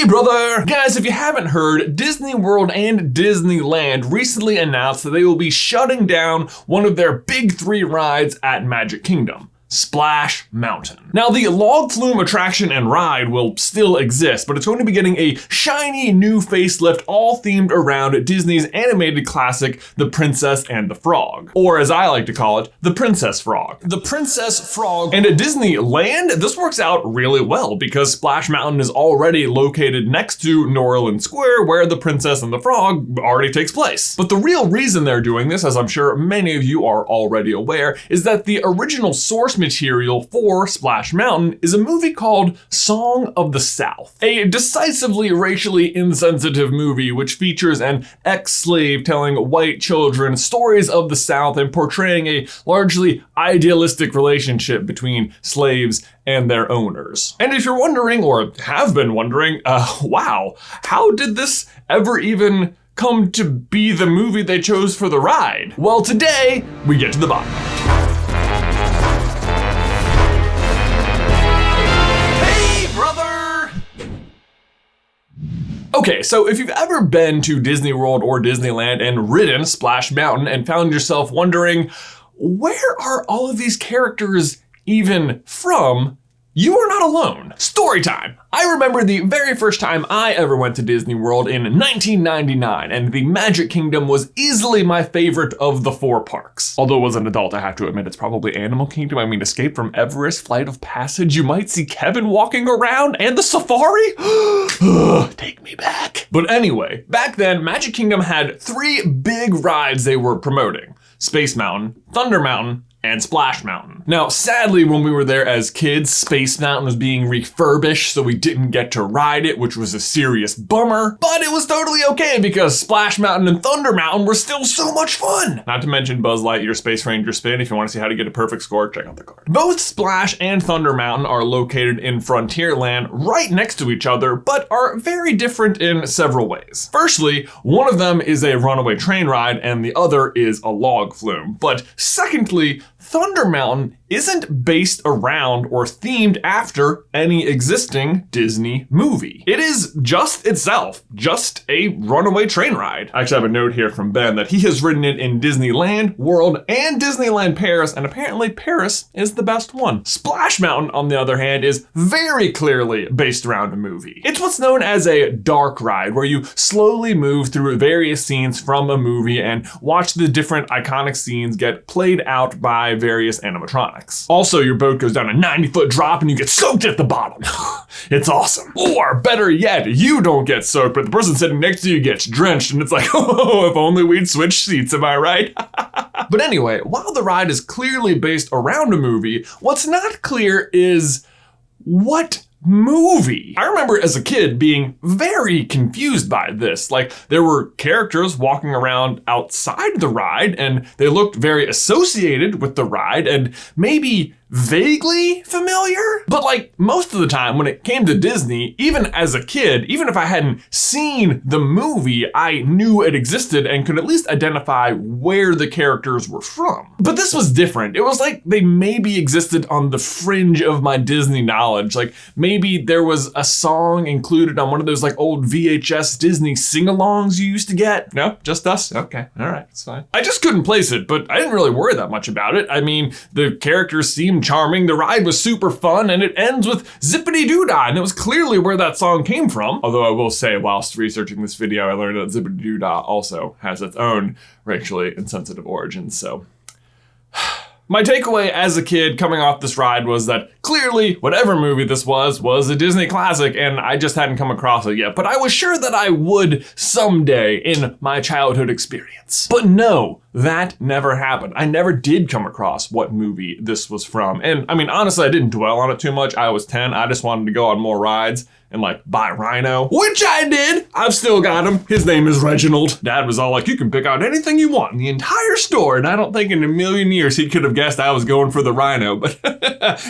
brother! Guys, if you haven't heard, Disney World and Disneyland recently announced that they will be shutting down one of their big three rides at Magic Kingdom. Splash Mountain. Now, the log flume attraction and ride will still exist, but it's going to be getting a shiny new facelift all themed around Disney's animated classic, The Princess and the Frog. Or as I like to call it, The Princess Frog. The Princess Frog. And at Disneyland, this works out really well because Splash Mountain is already located next to New Orleans Square, where The Princess and the Frog already takes place. But the real reason they're doing this, as I'm sure many of you are already aware, is that the original source material for Splash Mountain is a movie called Song of the South, a decisively racially insensitive movie which features an ex-slave telling white children stories of the South and portraying a largely idealistic relationship between slaves and their owners. And if you're wondering, or have been wondering, wow, how did this ever even come to be the movie they chose for the ride? Well, today we get to the bottom. Okay, so if you've ever been to Disney World or Disneyland and ridden Splash Mountain and found yourself wondering, where are all of these characters even from? You are not alone. Story time. I remember the very first time I ever went to Disney World in 1999, and the Magic Kingdom was easily my favorite of the four parks. Although as an adult, I have to admit, it's probably Animal Kingdom. I mean, Escape from Everest, Flight of Passage, you might see Kevin walking around, and the safari? Take me back. But anyway, back then, Magic Kingdom had three big rides they were promoting: Space Mountain, Thunder Mountain, and Splash Mountain. Now, sadly, when we were there as kids, Space Mountain was being refurbished, so we didn't get to ride it, which was a serious bummer, but it was totally okay because Splash Mountain and Thunder Mountain were still so much fun. Not to mention Buzz Lightyear Space Ranger Spin. If you want to see how to get a perfect score, check out the card. Both Splash and Thunder Mountain are located in Frontierland right next to each other, but are very different in several ways. Firstly, one of them is a runaway train ride and the other is a log flume. But secondly, Thunder Mountain isn't based around or themed after any existing Disney movie. It is just itself, just a runaway train ride. I actually have a note here from Ben that he has ridden it in Disneyland, World, and Disneyland Paris, and apparently Paris is the best one. Splash Mountain, on the other hand, is very clearly based around a movie. It's what's known as a dark ride, where you slowly move through various scenes from a movie and watch the different iconic scenes get played out by various animatronics. Also, your boat goes down a 90-foot drop and you get soaked at the bottom. It's awesome. Or better yet, you don't get soaked, but the person sitting next to you gets drenched, and it's like, oh, if only we'd switched seats, am I right? But anyway, while the ride is clearly based around a movie, what's not clear is what movie. I remember as a kid being very confused by this. Like, there were characters walking around outside the ride and they looked very associated with the ride and maybe vaguely familiar. But like most of the time when it came to Disney, even as a kid, even if I hadn't seen the movie, I knew it existed and could at least identify where the characters were from. But this was different. It was like they maybe existed on the fringe of my Disney knowledge. Like maybe there was a song included on one of those like old VHS Disney sing-alongs you used to get. No, just us? Okay, all right, it's fine. I just couldn't place it, but I didn't really worry that much about it. I mean, the characters seemed charming, the ride was super fun, and it ends with Zippity Doo Dah, and it was clearly where that song came from. Although I will say, whilst researching this video, I learned that Zippity Doo Dah also has its own racially insensitive origins, so. My takeaway as a kid coming off this ride was that clearly whatever movie this was a Disney classic and I just hadn't come across it yet, but I was sure that I would someday in my childhood experience. But no, that never happened. I never did come across what movie this was from. And I mean, honestly, I didn't dwell on it too much. I was 10, I just wanted to go on more rides and like buy Rhino, which I did. I've still got him. His name is Reginald. Dad was all like, you can pick out anything you want in the entire store. And I don't think in a million years he could have guessed I was going for the Rhino, but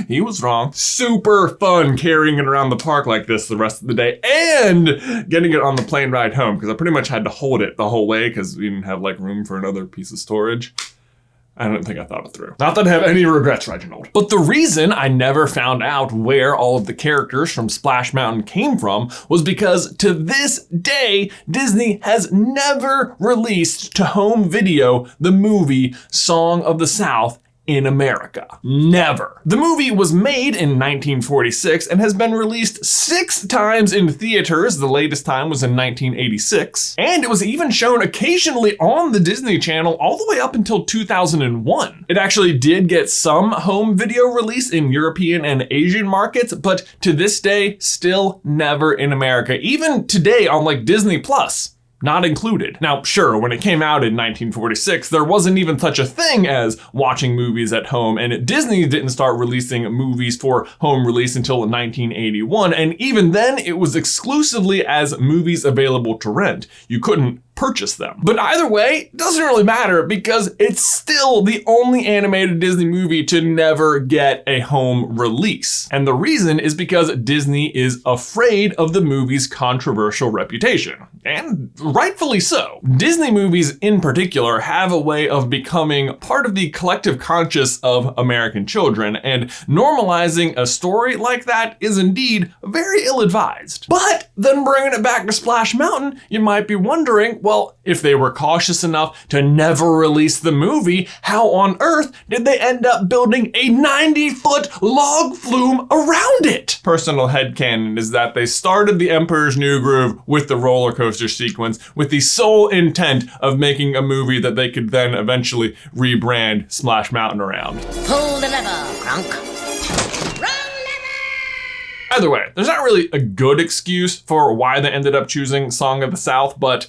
he was wrong. Super fun carrying it around the park like this the rest of the day and getting it on the plane ride home because I pretty much had to hold it the whole way because we didn't have like room for another piece of storage. I don't think I thought it through. Not that I have any regrets, Reginald. But the reason I never found out where all of the characters from Splash Mountain came from was because to this day, Disney has never released to home video the movie Song of the South in America. Never. The movie was made in 1946 and has been released 6 times in theaters. The latest time was in 1986. And it was even shown occasionally on the Disney Channel all the way up until 2001. It actually did get some home video release in European and Asian markets, but to this day, still never in America. Even today on like Disney Plus. Not included. Now, sure, when it came out in 1946, there wasn't even such a thing as watching movies at home, and Disney didn't start releasing movies for home release until 1981, and even then, it was exclusively as movies available to rent. You couldn't purchase them. But either way, it doesn't really matter because it's still the only animated Disney movie to never get a home release. And the reason is because Disney is afraid of the movie's controversial reputation. And rightfully so. Disney movies in particular have a way of becoming part of the collective conscious of American children, and normalizing a story like that is indeed very ill-advised. But then bringing it back to Splash Mountain, you might be wondering, well, if they were cautious enough to never release the movie, how on earth did they end up building a 90-foot log flume around it? Personal headcanon is that they started the Emperor's New Groove with the roller coaster sequence with the sole intent of making a movie that they could then eventually rebrand Splash Mountain around. Pull the lever, Kronk. Either way, there's not really a good excuse for why they ended up choosing Song of the South, but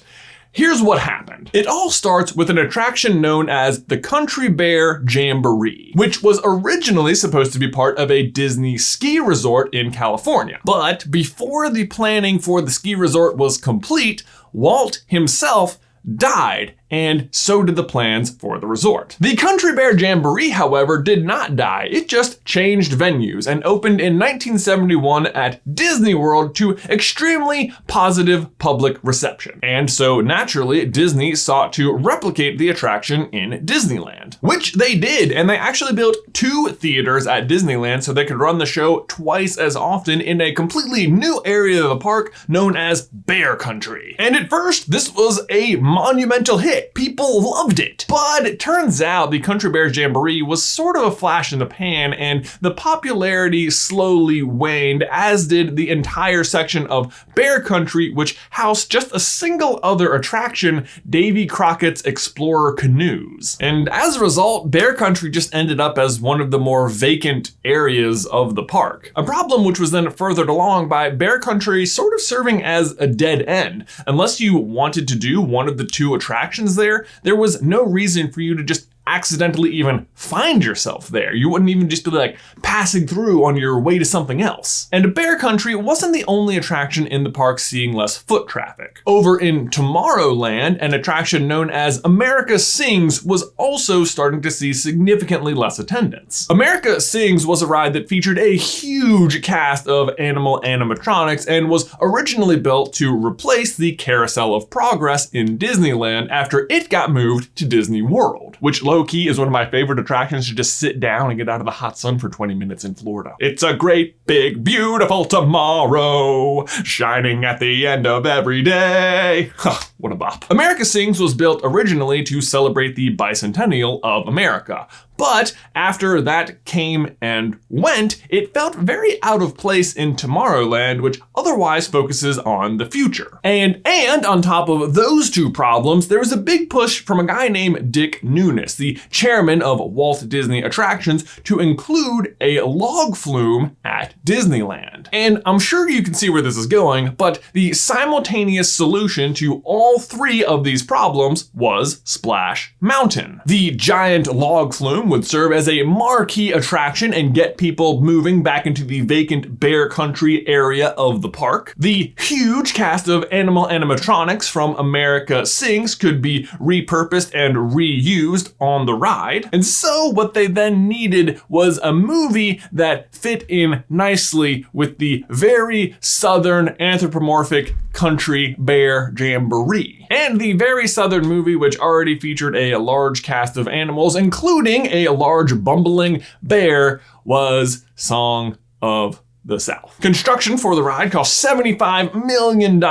here's what happened. It all starts with an attraction known as the Country Bear Jamboree, which was originally supposed to be part of a Disney ski resort in California. But before the planning for the ski resort was complete, Walt himself died, and so did the plans for the resort. The Country Bear Jamboree, however, did not die. It just changed venues and opened in 1971 at Disney World to extremely positive public reception. And so naturally, Disney sought to replicate the attraction in Disneyland, which they did, and they actually built 2 theaters at Disneyland so they could run the show twice as often in a completely new area of the park known as Bear Country. And at first, this was a monumental hit. People loved it. But it turns out the Country Bear Jamboree was sort of a flash in the pan, and the popularity slowly waned, as did the entire section of Bear Country, which housed just a single other attraction, Davy Crockett's Explorer Canoes. And as a result, Bear Country just ended up as one of the more vacant areas of the park. A problem which was then furthered along by Bear Country sort of serving as a dead end. Unless you wanted to do one of the 2 attractions there was no reason for you to just accidentally even find yourself there. You wouldn't even just be like passing through on your way to something else. And Bear Country wasn't the only attraction in the park seeing less foot traffic. Over in Tomorrowland, an attraction known as America Sings was also starting to see significantly less attendance. America Sings was a ride that featured a huge cast of animal animatronics and was originally built to replace the Carousel of Progress in Disneyland after it got moved to Disney World, which low-key is one of my favorite attractions to just sit down and get out of the hot sun for 20 minutes in Florida. It's a great, big, beautiful tomorrow, shining at the end of every day. What a bop. America Sings was built originally to celebrate the bicentennial of America. But after that came and went, it felt very out of place in Tomorrowland, which otherwise focuses on the future. And on top of those 2 problems, there was a big push from a guy named Dick Nunis, the chairman of Walt Disney Attractions, to include a log flume at Disneyland. And I'm sure you can see where this is going, but the simultaneous solution to all 3 of these problems was Splash Mountain. The giant log flume would serve as a marquee attraction and get people moving back into the vacant Bear Country area of the park. The huge cast of animal animatronics from America Sings could be repurposed and reused on the ride. And so what they then needed was a movie that fit in nicely with the very southern anthropomorphic Country Bear Jamboree 3. And the very southern movie, which already featured a large cast of animals, including a large bumbling bear, was Song of the South. Construction for the ride cost $75 million,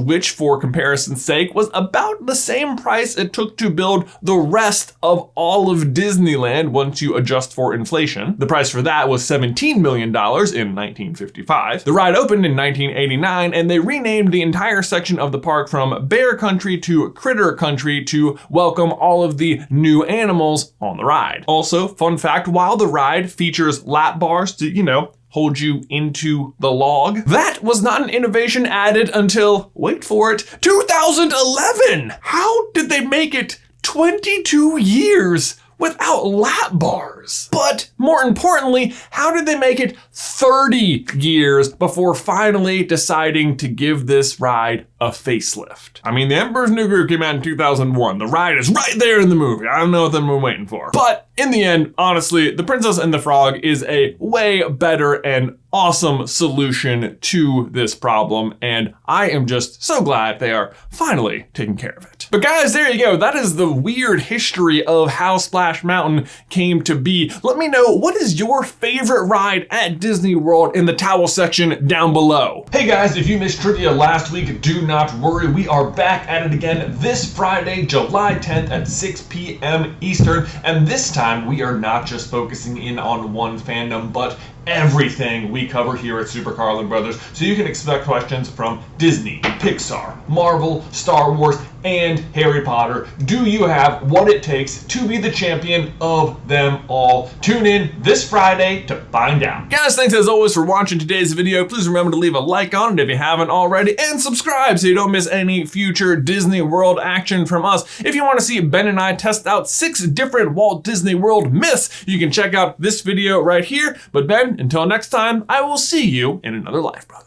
which for comparison's sake was about the same price it took to build the rest of all of Disneyland once you adjust for inflation. The price for that was $17 million in 1955. The ride opened in 1989 and they renamed the entire section of the park from Bear Country to Critter Country to welcome all of the new animals on the ride. Also, fun fact, while the ride features lap bars to, hold you into the log, that was not an innovation added until, wait for it, 2011! How did they make it 22 years without lap bars? But more importantly, how did they make it 30 years before finally deciding to give this ride a facelift? I mean, The Emperor's New Groove came out in 2001. The ride is right there in the movie. I don't know what we're waiting for. But in the end, honestly, The Princess and the Frog is a way better and awesome solution to this problem, and I am just so glad they are finally taking care of it. But guys, there you go. That is the weird history of how Splash Mountain came to be. Let me know, what is your favorite ride at Disney World in the towel section down below. Hey guys, if you missed trivia last week, do not worry. We are back at it again this Friday, July 10th at 6 p.m. Eastern, and this time we are not just focusing in on one fandom, but everything we cover here at Super Carlin Brothers. So you can expect questions from Disney, Pixar, Marvel, Star Wars, and Harry Potter. Do you have what it takes to be the champion of them all? Tune in this Friday to find out. Guys, thanks as always for watching today's video. Please remember to leave a like on it if you haven't already, and subscribe so you don't miss any future Disney World action from us. If you want to see Ben and I test out 6 different Walt Disney World myths, you can check out this video right here. But Ben, until next time, I will see you in another life, brother.